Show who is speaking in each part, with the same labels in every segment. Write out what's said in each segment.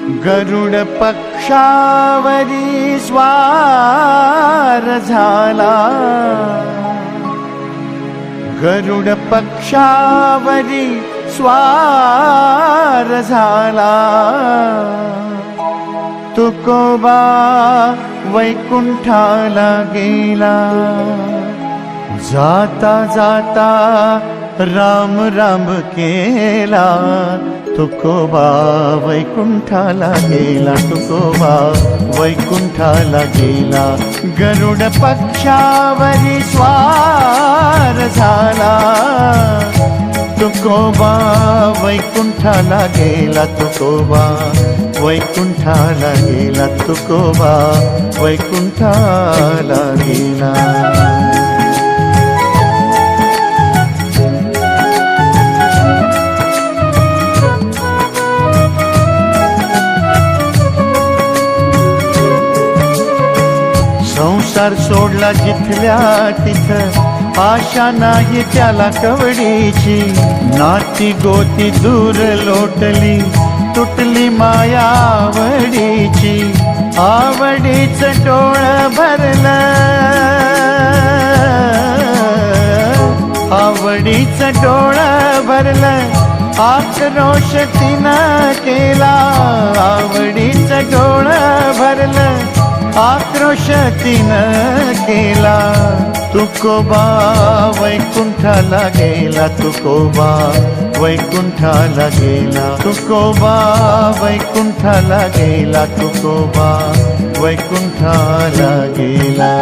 Speaker 1: गरुड पक्षावरी स्वार झाला, गरुड पक्षावरी स्वार झाला। तुकोबा वैकुंठाला गेला, जाता जाता राम राम केला। तुकोबा वैकुंठाला गेला, तुकोबा वैकुंठाला गेला। गरुड पक्षावरी स्वार झाला, तुकोबा वैकुंठाला गेला, तुकोबा वैकुंठाला गेला, तुकोबा वैकुंठाला गेला। संसार सोडला जिथल्या तिथं, आशा नाही त्याला कवडीची। नाती गोती दूर लोटली, तुटली माया आवडीची। आवडीचं डोळं भरलं, आवडीचं डोळं भरलं। आक्रोश तिनं केला, आवडीचं डोळं भरलं। आक्रोश तिनं केला। तुकोबा वैकुंठाला गेला, तुकोबा वैकुंठाला गेला, तुकोबा वैकुंठाला गेला, तुकोबा वैकुंठाला गेला।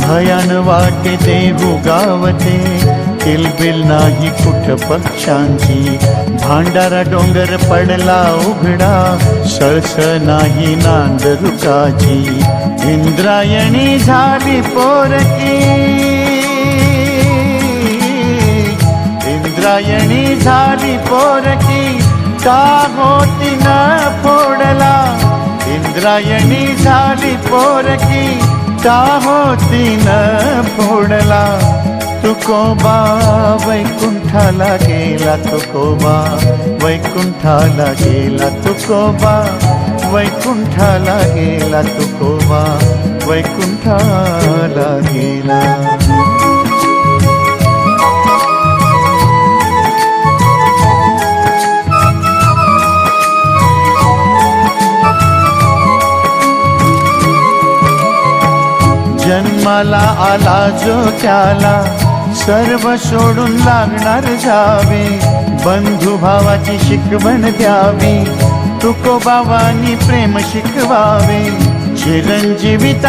Speaker 1: भयान वाटे देहू गावते, किलबिल नाही कुठ पक्षांची। भांडारा डोंगर पडला उघडा, सळसळ नाही नांदरुकाची। इंद्रायणी झाली पोरकी, इंद्रायणी झाली पोरकी। का होती न फोडला, इंद्रायणी झाली पोरकी। का होती न फोडला। तुकोबा वैकुंठाला गेला, तुकोबा वैकुंठाला गेला, तुकोबा वैकुंठाला गेला, तुकोबा वैकुंठाला गेला। जन्माला आला जो त्याला, सर्व सोडून लागणार जावे। बंधू भावाची शिकवण द्यावी, तुकोबावानी प्रेम शिकवावे। चिरंजीविता